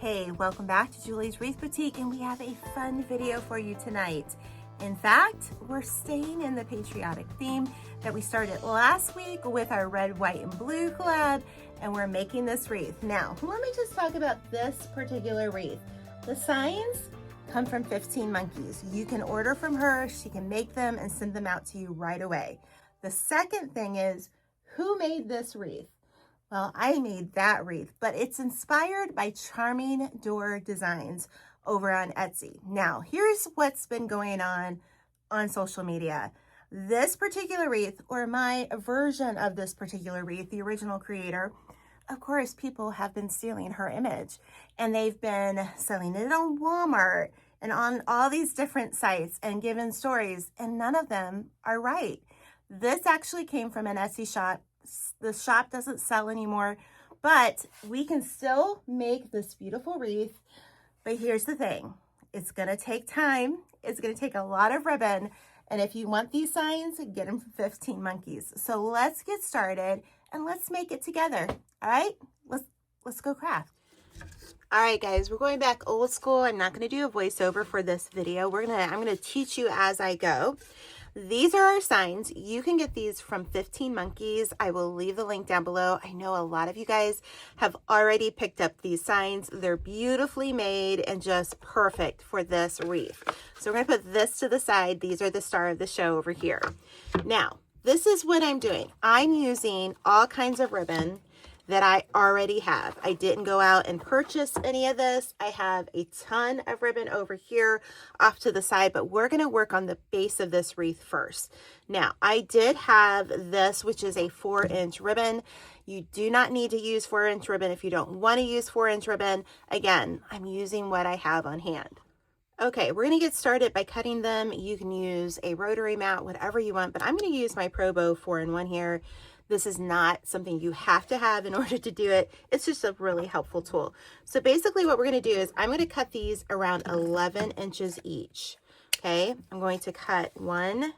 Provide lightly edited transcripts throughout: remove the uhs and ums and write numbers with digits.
Hey, welcome back to Julie's Wreath Boutique, and we have a fun video for you tonight. In fact, we're staying in the patriotic theme that we started last week with our red, white, and blue collab, and we're making this wreath. Now, let me just talk about this particular wreath. The signs come from 15 Monkeys. You can order from her, she can make them and send them out to you right away. The second thing is, who made this wreath? Well, I made that wreath, but it's inspired by Charming Door Designs over on Etsy. Now, here's what's been going on social media. This particular wreath, or my version of this particular wreath, the original creator, of course, people have been stealing her image, and they've been selling it on Walmart and on all these different sites and giving stories, and none of them are right. This actually came from an Etsy shop. The shop doesn't sell anymore, but we can still make this beautiful wreath. But here's the thing, it's gonna take time, it's gonna take a lot of ribbon, and if you want these signs, get them from 15 Monkeys. So let's get started and let's make it together. All right, let's go craft. All right, guys, we're going back old school. I'm not gonna do a voiceover for this video. I'm gonna teach you as I go. These are our signs. You can get these from 15 Monkeys. I will leave the link down below. I know a lot of you guys have already picked up these signs. They're beautifully made and just perfect for this wreath. So we're gonna put this to the side. These are the star of the show over here. Now, this is what I'm doing. I'm using all kinds of ribbon that I already have. I didn't go out and purchase any of this. I have a ton of ribbon over here off to the side, but we're gonna work on the base of this wreath first. Now, I did have this, which is a 4-inch ribbon. You do not need to use 4-inch ribbon if you don't wanna use 4-inch ribbon. Again, I'm using what I have on hand. Okay, we're gonna get started by cutting them. You can use a rotary mat, whatever you want, but I'm gonna use my ProBow 4-in-1 here. This is not something you have to have in order to do it. It's just a really helpful tool. So basically what we're gonna do is I'm gonna cut these around 11 inches each. Okay, I'm going to cut one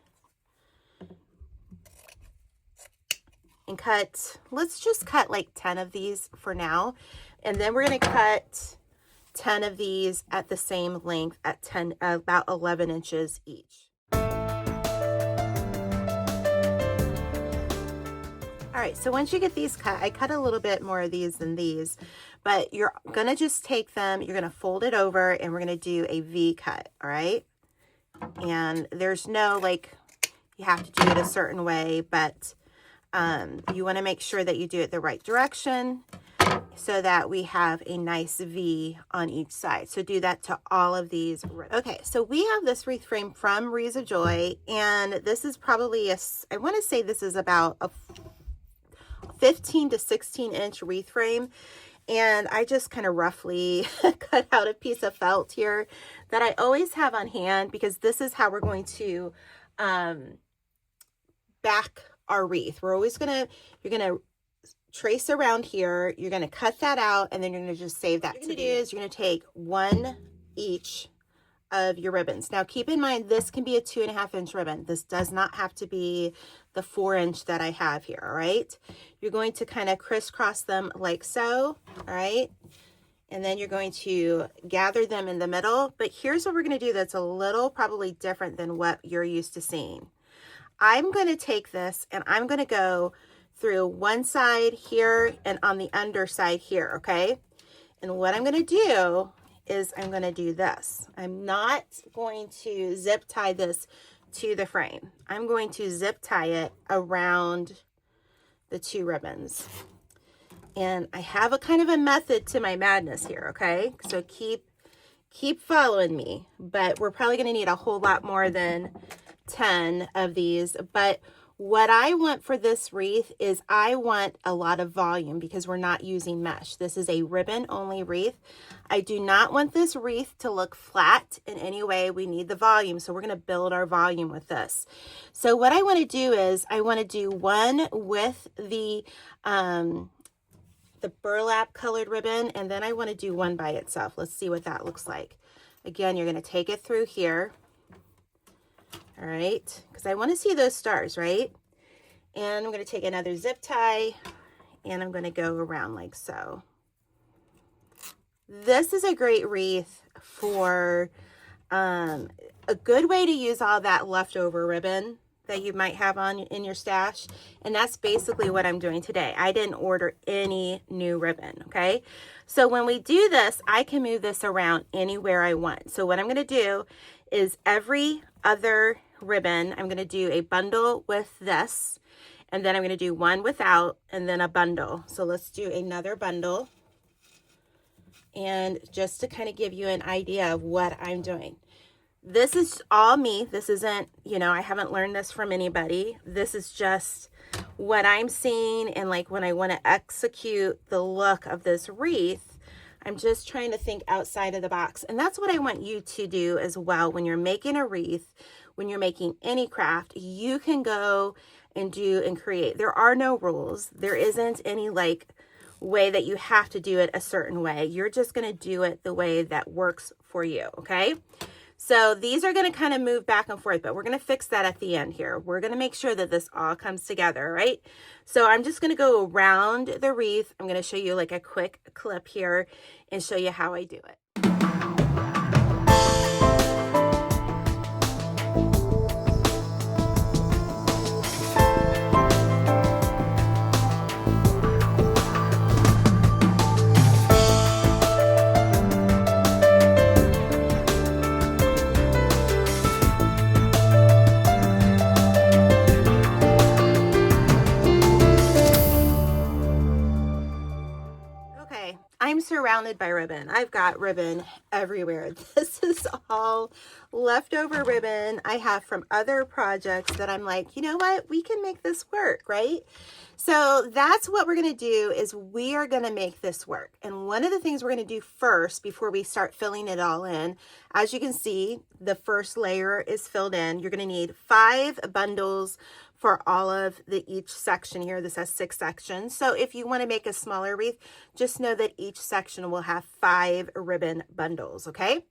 and cut, let's just cut like 10 of these for now. And then we're gonna cut 10 of these at the same length at about 11 inches each. All right, so once you get these cut, I cut a little bit more of these than these, but you're gonna just take them, you're gonna fold it over, and we're gonna do a V cut, all right? And there's no, like, you have to do it a certain way, but you wanna make sure that you do it the right direction so that we have a nice V on each side. So do that to all of these. Okay, so we have this wreath frame from Wreaths of Joy, and this is probably I wanna say this is about a 15 to 16 inch wreath frame, and I just kind of roughly cut out a piece of felt here that I always have on hand, because this is how we're going to back our wreath. We're always you're gonna trace around here, you're gonna cut that out, and then you're gonna just save that. What you're gonna do is you're gonna take one each of your ribbons. Now keep in mind, this can be a 2.5 inch ribbon. This does not have to be the 4-inch that I have here, all right? You're going to kind of crisscross them like so, all right? And then you're going to gather them in the middle. But here's what we're gonna do that's a little probably different than what you're used to seeing. I'm gonna take this and I'm gonna go through one side here and on the underside here, okay? And what I'm gonna do is I'm gonna do this. I'm not going to zip tie this to the frame. I'm going to zip tie it around the two ribbons. And I have a kind of a method to my madness here, okay? So keep following me, but we're probably gonna need a whole lot more than 10 of these. But what I want for this wreath is I want a lot of volume, because we're not using mesh. This is a ribbon only wreath. I do not want this wreath to look flat in any way. We need the volume, so we're gonna build our volume with this. So what I wanna do is I wanna do one with the burlap colored ribbon, and then I wanna do one by itself. Let's see what that looks like. Again, you're gonna take it through here. All right, because I want to see those stars, right? And I'm going to take another zip tie and I'm going to go around like so. This is a great wreath for a good way to use all that leftover ribbon that you might have on in your stash. And that's basically what I'm doing today. I didn't order any new ribbon, okay? So when we do this, I can move this around anywhere I want. So what I'm gonna do is every other ribbon, I'm gonna do a bundle with this, and then I'm gonna do one without, and then a bundle. So let's do another bundle. And just to kind of give you an idea of what I'm doing. This is all me. This isn't, you know, I haven't learned this from anybody. This is just what I'm seeing, and like when I want to execute the look of this wreath, I'm just trying to think outside of the box. And that's what I want you to do as well. When you're making a wreath, when you're making any craft, you can go and do and create. There are no rules. There isn't any like way that you have to do it a certain way. You're just going to do it the way that works for you, okay? So these are going to kind of move back and forth, but we're going to fix that at the end here. We're going to make sure that this all comes together, right? So I'm just going to go around the wreath. I'm going to show you like a quick clip here and show you how I do it. I'm surrounded by ribbon. I've got ribbon everywhere. This is all leftover ribbon I have from other projects that I'm like, you know what? We can make this work, right? So that's what we're going to do, is we are going to make this work. And one of the things we're going to do first before we start filling it all in, as you can see, the first layer is filled in. You're going to need 5 bundles for all of each section here. This has 6 sections. So if you want to make a smaller wreath, just know that each section will have 5 ribbon bundles, okay?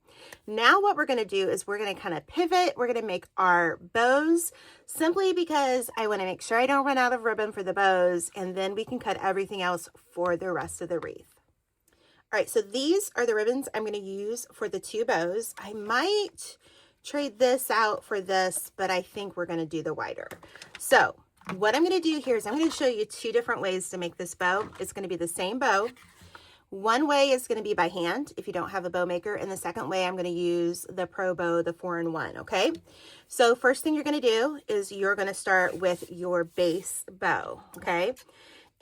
Now what we're going to do is we're going to kind of pivot. We're going to make our bows, simply because I want to make sure I don't run out of ribbon for the bows, and then we can cut everything else for the rest of the wreath. All right, so these are the ribbons I'm going to use for the 2 bows. I might trade this out for this, but I think we're going to do the wider. So what I'm going to do here is I'm going to show you 2 different ways to make this bow. It's going to be the same bow. One way is going to be by hand if you don't have a bow maker, and the second way I'm going to use the Pro Bow, the 4-in-1, okay? So first thing you're going to do is you're going to start with your base bow, okay?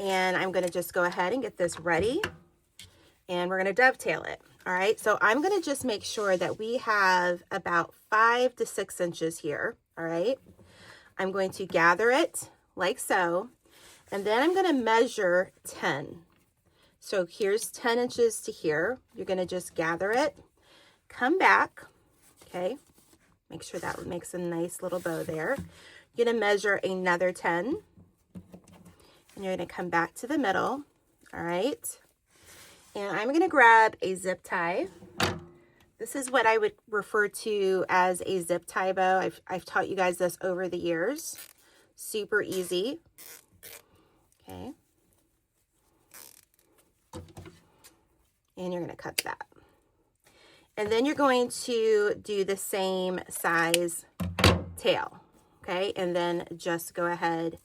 And I'm going to just go ahead and get this ready, and we're going to dovetail it. All right, so I'm going to just make sure that we have about 5 to 6 inches here. All right, I'm going to gather it like so, and then I'm going to measure 10. So here's 10 inches to here. You're going to just gather it, come back, okay? Make sure that makes a nice little bow there. You're going to measure another 10, and you're going to come back to the middle, all right? And I'm going to grab a zip tie. This is what I would refer to as a zip tie bow. I've taught you guys this over the years. Super easy. Okay. And you're going to cut that. And then you're going to do the same size tail. Okay. And then just go ahead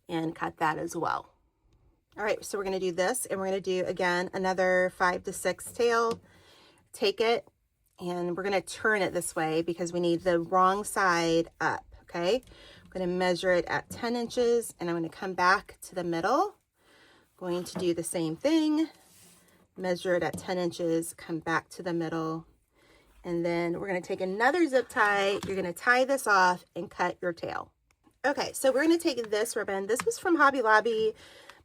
and cut that as well. All right, so we're going to do this, and we're going to do, again, another 5 to 6 tail. Take it, and we're going to turn it this way because we need the wrong side up, okay? I'm going to measure it at 10 inches, and I'm going to come back to the middle. Going to do the same thing. Measure it at 10 inches, come back to the middle, and then we're going to take another zip tie. You're going to tie this off and cut your tail. Okay, so we're going to take this ribbon. This was from Hobby Lobby,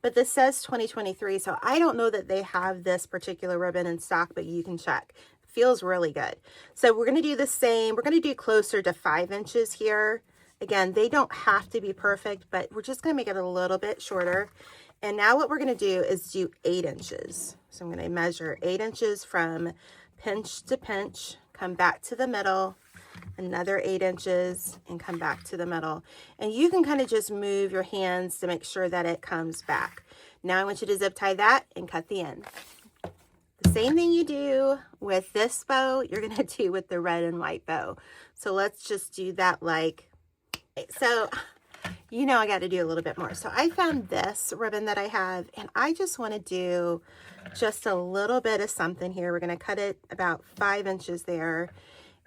but this says 2023, so I don't know that they have this particular ribbon in stock, but you can check. It feels really good. So we're going to do the same. We're going to do closer to 5 inches here. Again, they don't have to be perfect, but we're just going to make it a little bit shorter. And now what we're going to do is do 8 inches. So I'm going to measure 8 inches from pinch to pinch, come back to the middle, another 8 inches, and come back to the middle. And you can kind of just move your hands to make sure that it comes back. Now I want you to zip tie that and cut the end. The same thing you do with this bow, you're going to do with the red and white bow. So let's just do that like, so you know I got to do a little bit more. So I found this ribbon that I have, and I just want to do just a little bit of something here. We're going to cut it about 5 inches there,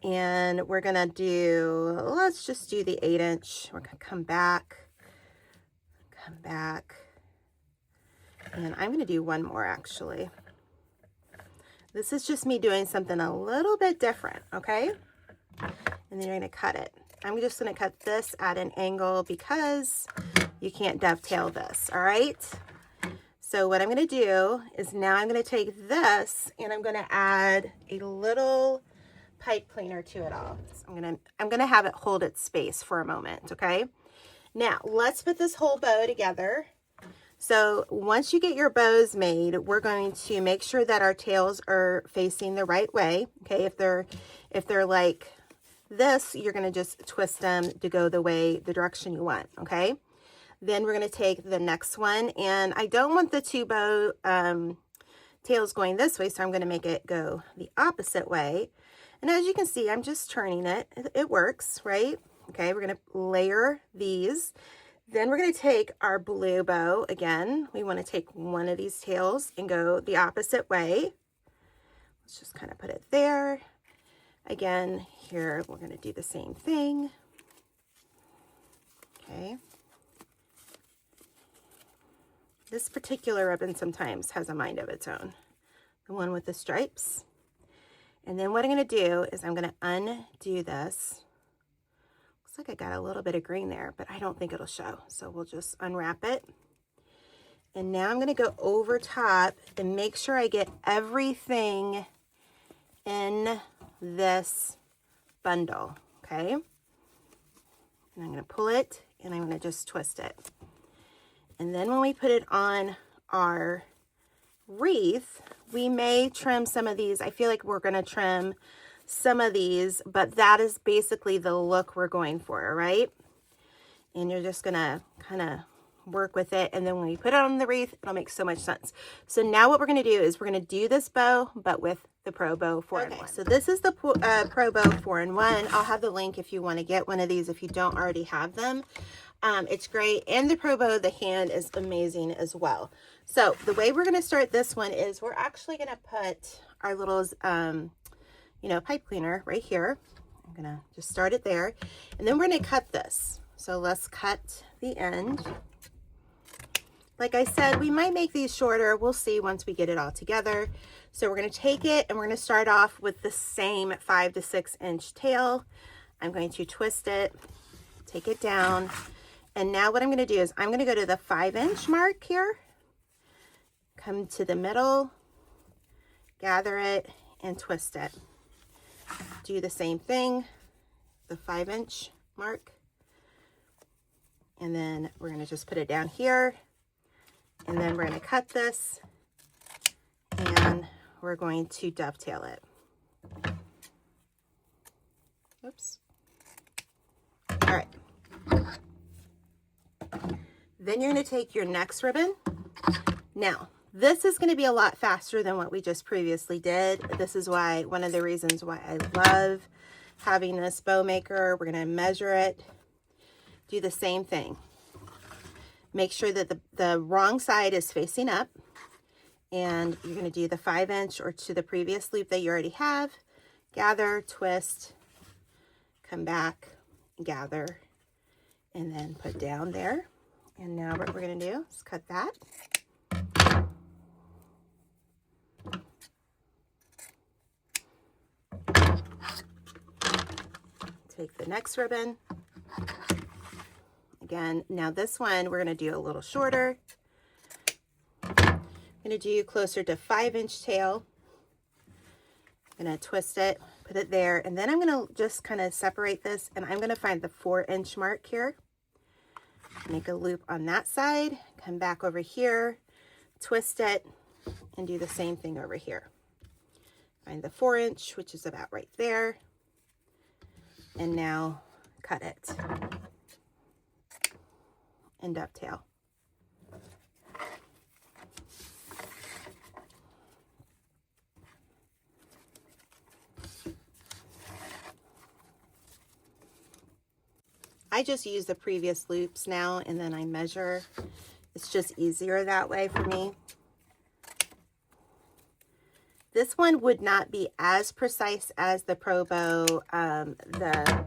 and we're going to do, let's just do the 8-inch. We're going to come back, and I'm going to do one more actually. This is just me doing something a little bit different, okay? And then you're going to cut it. I'm just going to cut this at an angle because you can't dovetail this, all right? So what I'm going to do is now I'm going to take this and I'm going to add a little pipe cleaner to it all. So I'm going to have it hold its space for a moment, okay? Now, let's put this whole bow together. So once you get your bows made, we're going to make sure that our tails are facing the right way, okay? If they're like this, you're going to just twist them to go the direction you want, okay? Then we're going to take the next one, and I don't want the two bow tails going this way, so I'm going to make it go the opposite way. And as you can see, I'm just turning it. It works, right? Okay, we're going to layer these. Then we're going to take our blue bow again. We want to take one of these tails and go the opposite way. Let's just kind of put it there. Again, here we're going to do the same thing. Okay. This particular ribbon sometimes has a mind of its own. The one with the stripes. And then what I'm going to do is I'm going to undo this. Looks like I got a little bit of green there, but I don't think it'll show. So we'll just unwrap it. And now I'm going to go over top and make sure I get everything in this bundle, okay? And I'm going to pull it and I'm going to just twist it. And then when we put it on our wreath, we may trim some of these. I feel like we're going to trim some of these, but that is basically the look we're going for, right? And you're just going to kind of work with it. And then when we put it on the wreath, it'll make so much sense. So now what we're going to do is we're going to do this bow, but with the Pro Bow 4-in-1. So this is the Pro Bow 4-in-1. I'll have the link if you want to get one of these if you don't already have them. It's great. And the Pro Bow, the hand is amazing as well. So the way we're going to start this one is we're actually going to put our little, pipe cleaner right here. I'm going to just start it there. And then we're going to cut this. So let's cut the end. Like I said, we might make these shorter. We'll see once we get it all together. So we're going to take it and we're going to start off with the same 5 to 6 inch tail. I'm going to twist it, take it down. And now what I'm going to do is I'm going to go to the 5-inch mark here, come to the middle, gather it and twist it. Do the same thing, the 5-inch mark. And then we're going to just put it down here. And then we're going to cut this and we're going to dovetail it. Oops. All right. Then you're going to take your next ribbon. Now, this is going to be a lot faster than what we just previously did. This is why, one of the reasons why I love having this bow maker. We're going to measure it. Do the same thing. Make sure that the wrong side is facing up, and you're going to do the 5-inch or to the previous loop that you already have. Gather, twist, come back, gather, and then put down there. And now what we're going to do is cut that. Take the next ribbon. Again, now this one we're going to do a little shorter. I'm going to do closer to 5-inch tail. I'm going to twist it, put it there, and then I'm going to just kind of separate this, and I'm going to find the 4-inch mark here. Make a loop on that side, come back over here, twist it, and do the same thing over here. Find the 4-inch, which is about right there, and now cut it and dovetail. I just use the previous loops now, and then I measure. It's just easier that way for me. This one would not be as precise as the Pro Bow, the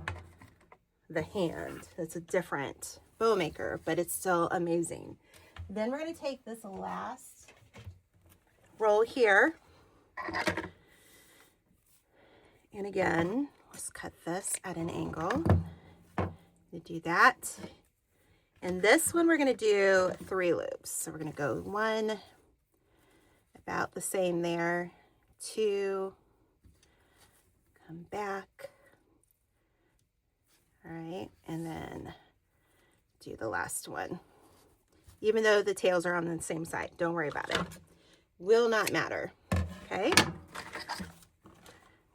hand. It's a different bow maker, but it's still amazing. Then we're going to take this last roll here. And again, let's cut this at an angle. To do that. And this one we're going to do 3 loops. So we're going to go 1, about the same there, 2, come back. All right, and then do the last one. Even though the tails are on the same side, don't worry about it. Will not matter, okay?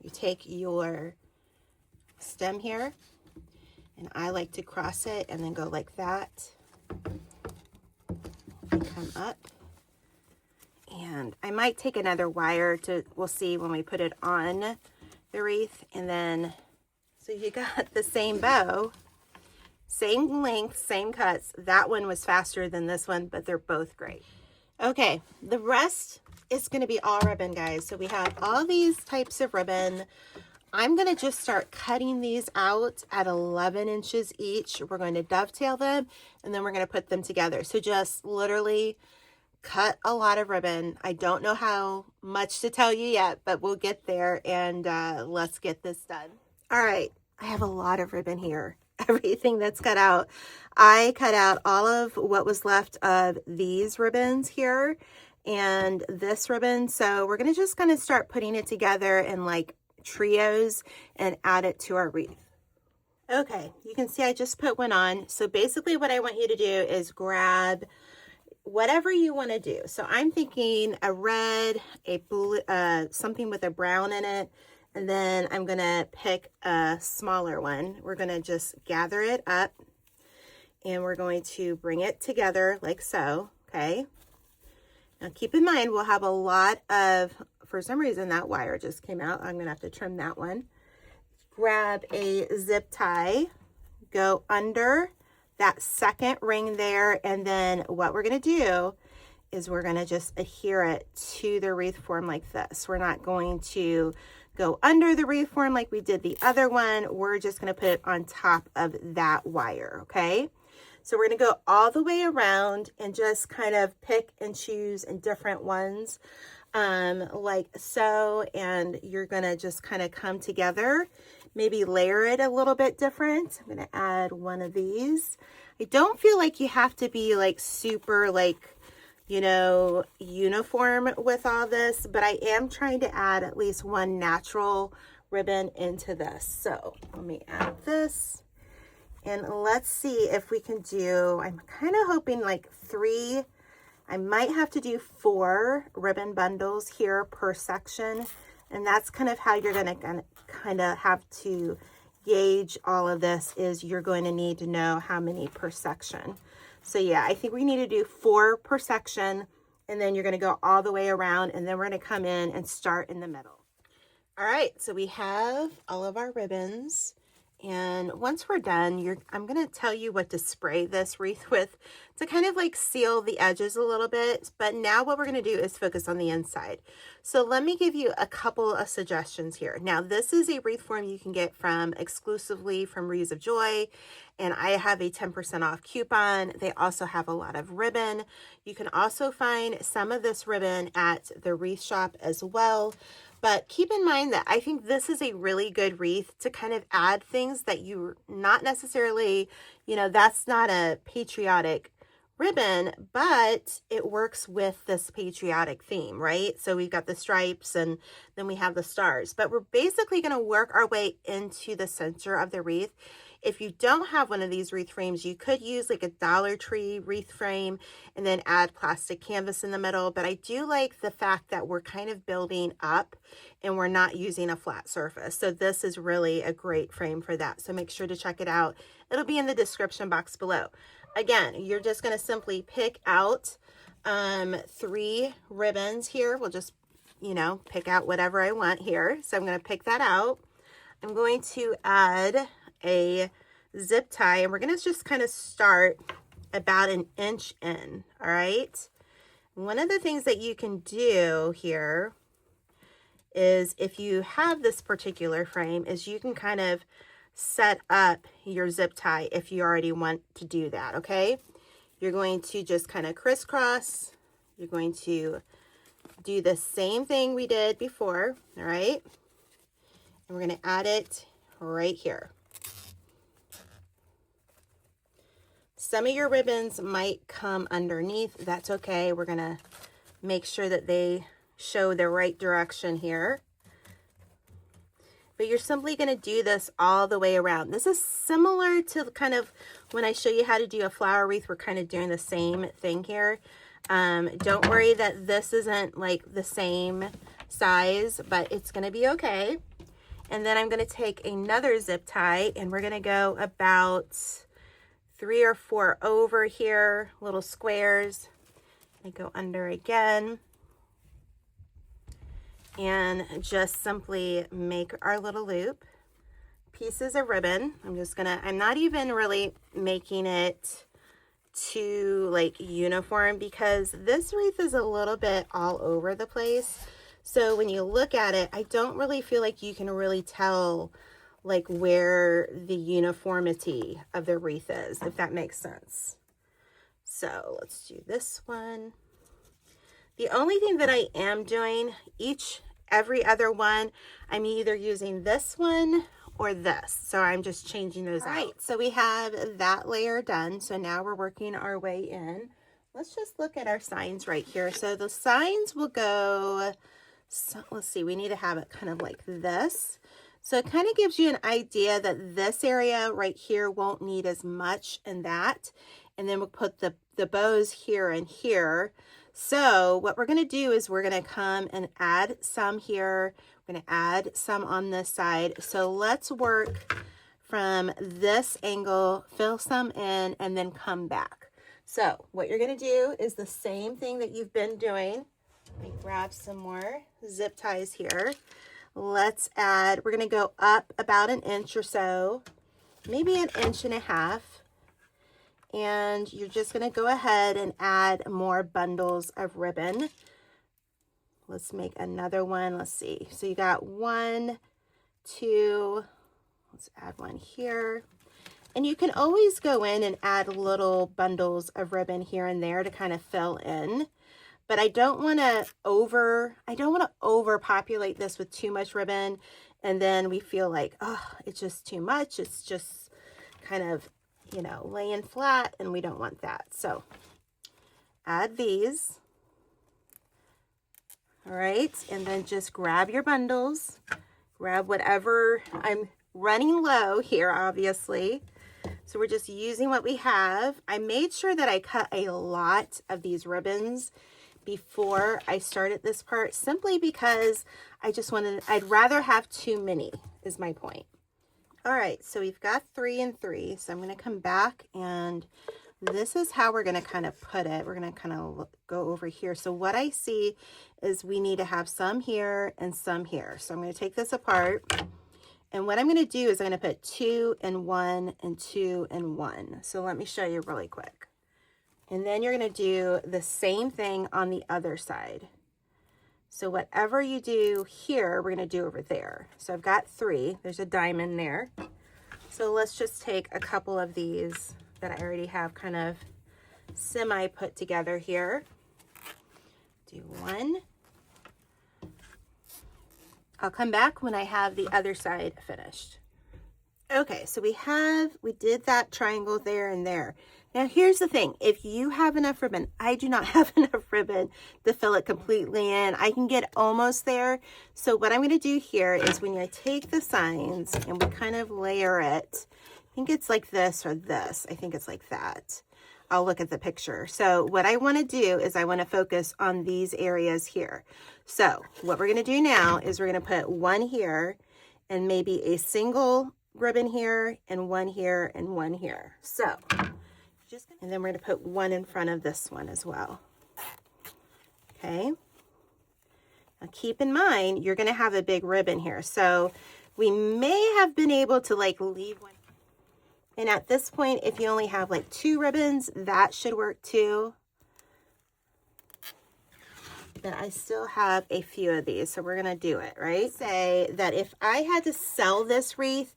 You take your stem here, and I like to cross it and then go like that. And come up. And I might take another wire we'll see when we put it on the wreath. And then, so you got the same bow, same length, same cuts. That one was faster than this one, but they're both great. Okay, the rest is going to be all ribbon, guys. So we have all these types of ribbon. I'm going to just start cutting these out at 11 inches each. We're going to dovetail them, and then we're going to put them together. So just literally cut a lot of ribbon. I don't know how much to tell you yet, but we'll get there, and let's get this done. All right, I have a lot of ribbon here. Everything that's cut out. I cut out all of what was left of these ribbons here and this ribbon. So we're going to just kind of start putting it together in like trios and add it to our wreath. Okay, you can see I just put one on. So basically what I want you to do is grab whatever you want to do. So I'm thinking a red, a blue, something with a brown in it. And then I'm going to pick a smaller one. We're going to just gather it up and we're going to bring it together like so. Okay. Now keep in mind, we'll have a lot of, for some reason that wire just came out. I'm going to have to trim that one. Grab a zip tie, go under that second ring there. And then what we're going to do is we're going to just adhere it to the wreath form like this. We're not going to go under the wreath form like we did the other one. We're just going to put it on top of that wire, okay? So we're going to go all the way around and just kind of pick and choose in different ones like so, and you're going to just kind of come together, maybe layer it a little bit different. I'm going to add one of these. I don't feel like you have to be like super like, you know, uniform with all this, but I am trying to add at least one natural ribbon into this. So let me add this and let's see if we can do, I'm kind of hoping like 3, I might have to do 4 ribbon bundles here per section. And that's kind of how you're going to kind of have to gauge all of this, is you're going to need to know how many per section. So yeah, I think we need to do 4 per section, and then you're going to go all the way around, and then we're going to come in and start in the middle. All right, so we have all of our ribbons, and once we're done, I'm going to tell you what to spray this wreath with to kind of like seal the edges a little bit. But now what we're going to do is focus on the inside. So let me give you a couple of suggestions here. Now, this is a wreath form you can get exclusively from Wreaths of Joy. And I have a 10% off coupon. They also have a lot of ribbon. You can also find some of this ribbon at the wreath shop as well. But keep in mind that I think this is a really good wreath to kind of add things that you're not necessarily, you know, that's not a patriotic ribbon, but it works with this patriotic theme, right? So we've got the stripes and then we have the stars, but we're basically going to work our way into the center of the wreath. If you don't have one of these wreath frames, you could use like a Dollar Tree wreath frame and then add plastic canvas in the middle. But I do like the fact that we're kind of building up and we're not using a flat surface. So this is really a great frame for that. So make sure to check it out. It'll be in the description box below. Again, you're just going to simply pick out 3 ribbons here. We'll just, you know, pick out whatever I want here. So I'm going to pick that out. I'm going to add a zip tie, and we're gonna just kind of start about 1 inch in, all right? One of the things that you can do here is, if you have this particular frame, is you can kind of set up your zip tie if you already want to do that, okay? You're going to just kind of crisscross. You're going to do the same thing we did before, all right? And we're going to add it right here. Some of your ribbons might come underneath. That's okay. We're going to make sure that they show the right direction here. But you're simply going to do this all the way around. This is similar to kind of when I show you how to do a flower wreath, we're kind of doing the same thing here. Don't worry that this isn't like the same size, but it's going to be okay. And then I'm going to take another zip tie, and we're going to go about 3 or 4 over here, little squares. I go under again. And just simply make our little loop. Pieces of ribbon. I'm not even really making it too like uniform, because this wreath is a little bit all over the place. So when you look at it, I don't really feel like you can really tell like where the uniformity of the wreath is, if that makes sense. So let's do this one. The only thing that I am doing, every other one, I'm either using this one or this. So I'm just changing those out. Right, so we have that layer done. So now we're working our way in. Let's just look at our signs right here. So the signs will go, so let's see, we need to have it kind of like this. So it kind of gives you an idea that this area right here won't need as much in that. And then we'll put the bows here and here. So what we're going to do is we're going to come and add some here. We're going to add some on this side. So let's work from this angle, fill some in, and then come back. So what you're going to do is the same thing that you've been doing. Let me grab some more zip ties here. Let's add, we're going to go up about 1 inch or so, maybe 1.5 inches. And you're just going to go ahead and add more bundles of ribbon. Let's make another one. Let's see. So you got 1, 2, let's add one here. And you can always go in and add little bundles of ribbon here and there to kind of fill in. But I don't want to overpopulate this with too much ribbon. And then we feel like, oh, it's just too much. It's just kind of, you know, laying flat, and we don't want that. So add these. All right, and then just grab your bundles, grab whatever. I'm running low here, obviously. So we're just using what we have. I made sure that I cut a lot of these ribbons before I started this part, simply because I'd rather have too many, is my point. All right, so we've got 3 and 3. So I'm going to come back, and this is how we're going to kind of put it. We're going to kind of go over here. So what I see is we need to have some here and some here. So I'm going to take this apart. And what I'm going to do is I'm going to put 2 and 1 and 2 and 1. So let me show you really quick. And then you're going to do the same thing on the other side. So whatever you do here, we're going to do over there. So I've got 3. There's a diamond there. So let's just take a couple of these that I already have kind of semi put together here. Do 1. I'll come back when I have the other side finished. Okay, so we did that triangle there and there. Now here's the thing, if you have enough ribbon, I do not have enough ribbon to fill it completely in. I can get almost there. So what I'm going to do here is when I take the signs and we kind of layer it, I think it's like this or this. I think it's like that. I'll look at the picture. So what I want to do is I want to focus on these areas here. So what we're going to do now is we're going to put 1 here and maybe a single ribbon here and 1 here and 1 here. So and then we're going to put 1 in front of this one as well. Okay. Now keep in mind, you're going to have a big ribbon here. So we may have been able to like leave one. And at this point, if you only have like 2 ribbons, that should work too. But I still have a few of these, so we're gonna do it, right? Say that if I had to sell this wreath,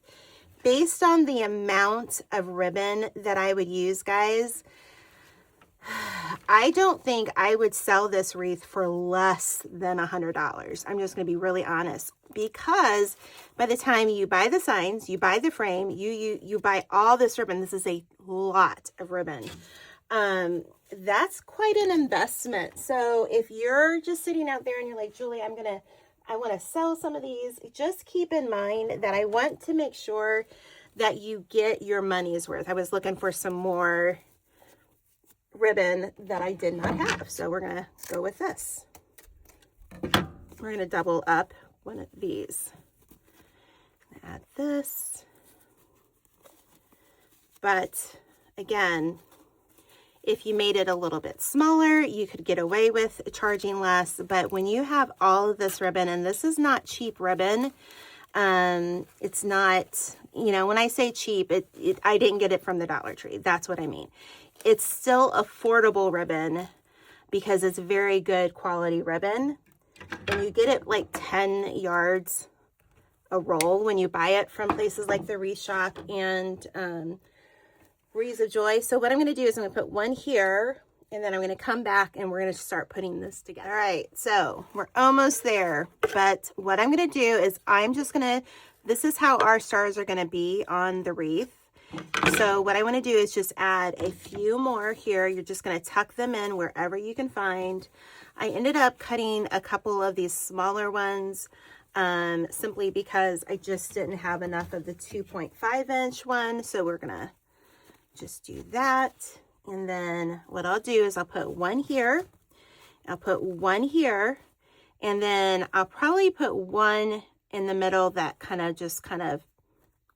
based on the amount of ribbon that I would use, guys, I don't think I would sell this wreath for less than $100. I'm just going to be really honest, because by the time you buy the signs, you buy the frame, you buy all this ribbon. This is a lot of ribbon. That's quite an investment. So if you're just sitting out there and you're like, Julie, I want to sell some of these, just keep in mind that I want to make sure that you get your money's worth. I was looking for some more ribbon that I did not have, so we're gonna go with this. We're gonna double up one of these. Add this, but again, if you made it a little bit smaller, you could get away with charging less. But when you have all of this ribbon, and this is not cheap ribbon, it's not, you know, when I say cheap, I didn't get it from the Dollar Tree. That's what I mean. It's still affordable ribbon because it's very good quality ribbon. And you get it like 10 yards a roll when you buy it from places like the Wreath Shop and Wreaths of Joy. So what I'm going to do is I'm going to put one here, and then I'm going to come back and we're going to start putting this together. All right, so we're almost there. But what I'm going to do is this is how our stars are going to be on the wreath. So what I want to do is just add a few more here. You're just going to tuck them in wherever you can find. I ended up cutting a couple of these smaller ones simply because I just didn't have enough of the 2.5-inch one. So we're going to just do that. And then what I'll do is I'll put one here. I'll put one here. And then I'll probably put one in the middle that kind of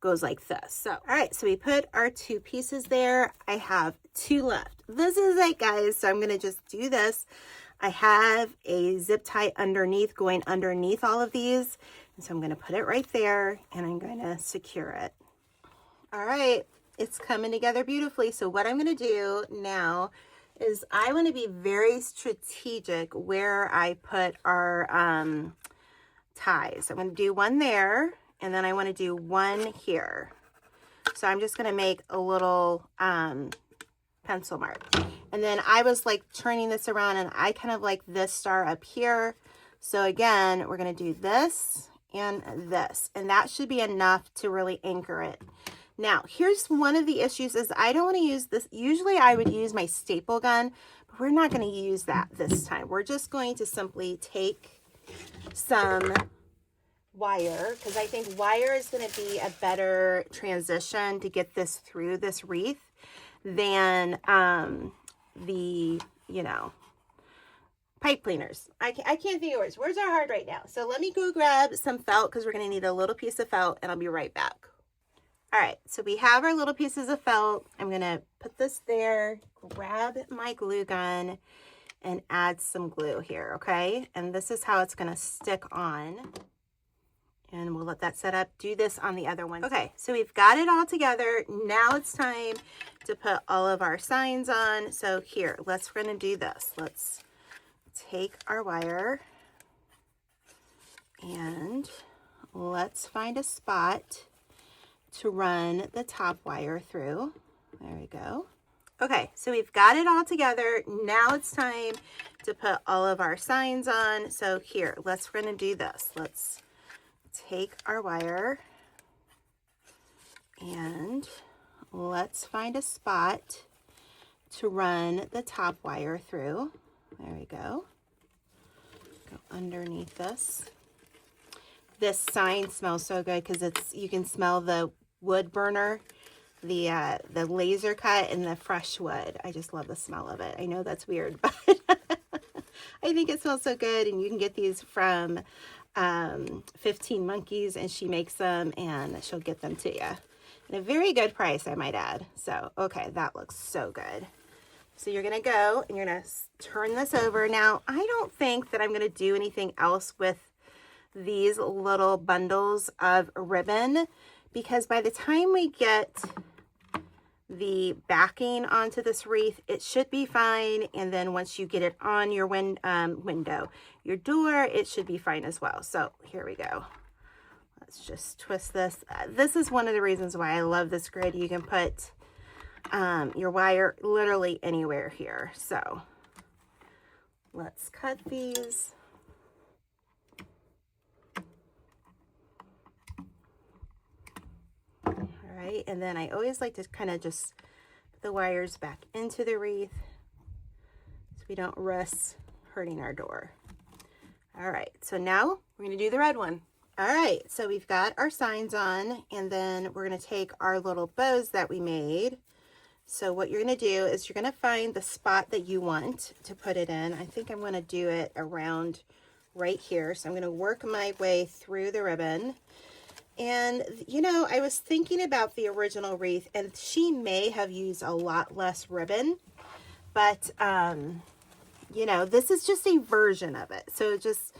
goes like this. So, all right, so we put our 2 pieces there. I have 2 left. This is it, guys. So I'm going to just do this. I have a zip tie underneath, going underneath all of these. And so I'm going to put it right there and I'm going to secure it. All right, it's coming together beautifully. So what I'm going to do now is I want to be very strategic where I put our ties. I'm going to do one there. And then I want to do one here. So I'm just going to make a little pencil mark. And then I was like turning this around and I kind of like this star up here. So again, we're going to do this and this. And that should be enough to really anchor it. Now, here's one of the issues is I don't want to use this. Usually I would use my staple gun, but we're not going to use that this time. We're just going to simply take some wire, because I think wire is going to be a better transition to get this through this wreath than the, pipe cleaners. I can't think of words. Words are hard right now. So let me go grab some felt because we're going to need a little piece of felt and I'll be right back. All right, so we have our little pieces of felt. I'm going to put this there, grab my glue gun and add some glue here, okay? And this is how it's going to stick on. And we'll let that set up. Do this on the other one. Okay, so we've got it all together. Now it's time to put all of our signs on. So here, we're gonna do this. Let's take our wire and let's find a spot to run the top wire through. There we go. Okay, so we've got it all together. Now it's time to put all of our signs on. So here, we're gonna do this. Let's take our wire and let's find a spot to run the top wire through. There we go. Go underneath this. This sign smells so good because you can smell the wood burner, the laser cut and the fresh wood. I just love the smell of it. I know that's weird, but I think it smells so good. And you can get these from 15 Monkeys, and she makes them and she'll get them to you at a very good price, I might add. So, okay, that looks so good. So you're going to go and you're going to turn this over. Now, I don't think that I'm going to do anything else with these little bundles of ribbon because by the time we get the backing onto this wreath, it should be fine. And then once you get it on your window, your door, it should be fine as well. So here we go. Let's just twist this. This is one of the reasons why I love this grid. You can put your wire literally anywhere here. So let's cut these. All right, and then I always like to kind of just put the wires back into the wreath so we don't risk hurting our door. All right, so now we're going to do the red one. All right, so we've got our signs on, and then we're going to take our little bows that we made. So what you're going to do is you're going to find the spot that you want to put it in. I think I'm going to do it around right here. So I'm going to work my way through the ribbon. And, you know, I was thinking about the original wreath, and she may have used a lot less ribbon, but, you know, this is just a version of it. So just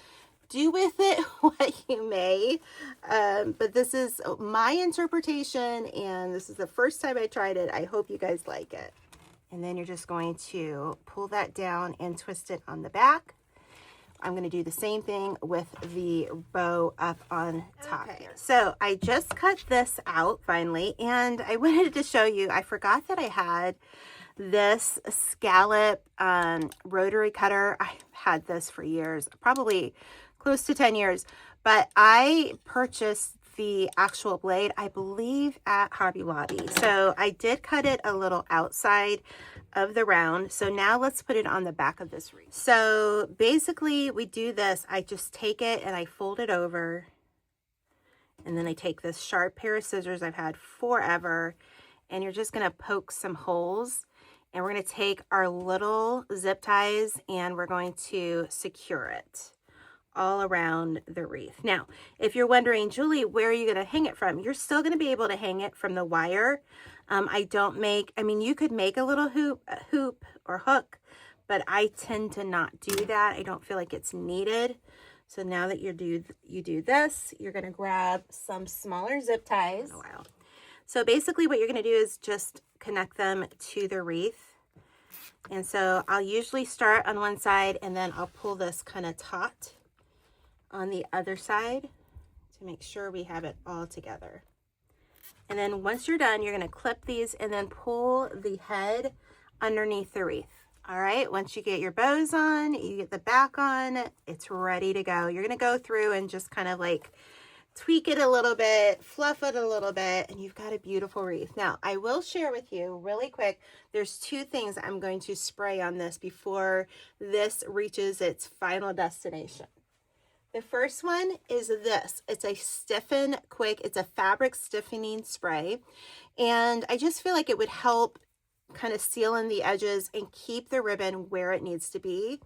do with it what you may, but this is my interpretation, and this is the first time I tried it. I hope you guys like it. And then you're just going to pull that down and twist it on the back. I'm going to do the same thing with the bow up on top here. So I just cut this out finally, and I wanted to show you, I forgot that I had this scallop rotary cutter. I've had this for years, probably close to 10 years, but I purchased the actual blade, I believe, at Hobby Lobby. So I did cut it a little outside of the round. So now let's put it on the back of this wreath. So basically we do this, I just take it and I fold it over, and then I take this sharp pair of scissors I've had forever, and you're just going to poke some holes, and we're going to take our little zip ties and we're going to secure it all around the wreath. Now, if you're wondering, Julie, where are you going to hang it from? You're still going to be able to hang it from the wire. I mean, you could make a little hoop or hook, but I tend to not do that. I don't feel like it's needed. So now that you do this, you're going to grab some smaller zip ties. So basically what you're going to do is just connect them to the wreath. And so I'll usually start on one side, and then I'll pull this kind of taut on the other side to make sure we have it all together. And then once you're done, you're going to clip these and then pull the head underneath the wreath. All right, once you get your bows on, you get the back on, it's ready to go. You're going to go through and just kind of like tweak it a little bit, fluff it a little bit, and you've got a beautiful wreath. Now, I will share with you really quick, there's two things I'm going to spray on this before this reaches its final destination. The first one is this. It's a stiffen quick, it's a fabric stiffening spray, and I just feel like it would help kind of seal in the edges and keep the ribbon where it needs to be.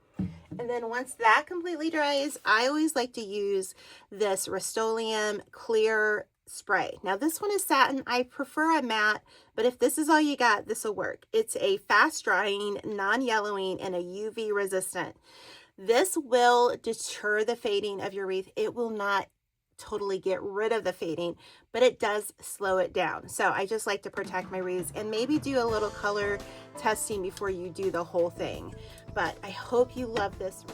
And then once that completely dries, I always like to use this Rust-Oleum clear spray. Now this one is satin. I prefer a matte, but if this is all you got, this will work. It's a fast drying, non-yellowing, and a UV resistant. This will deter the fading of your wreath. It will not totally get rid of the fading, but it does slow it down. So I just like to protect my wreaths and maybe do a little color testing before you do the whole thing. But I hope you love this.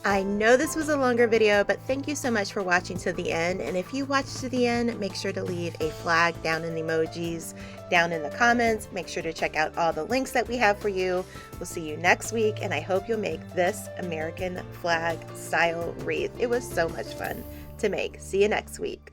I know this was a longer video, but thank you so much for watching to the end. And if you watched to the end, make sure to leave a flag down in the emojis, down in the comments. Make sure to check out all the links that we have for you. We'll see you next week, and I hope you'll make this American flag style wreath. It was so much fun to make. See you next week.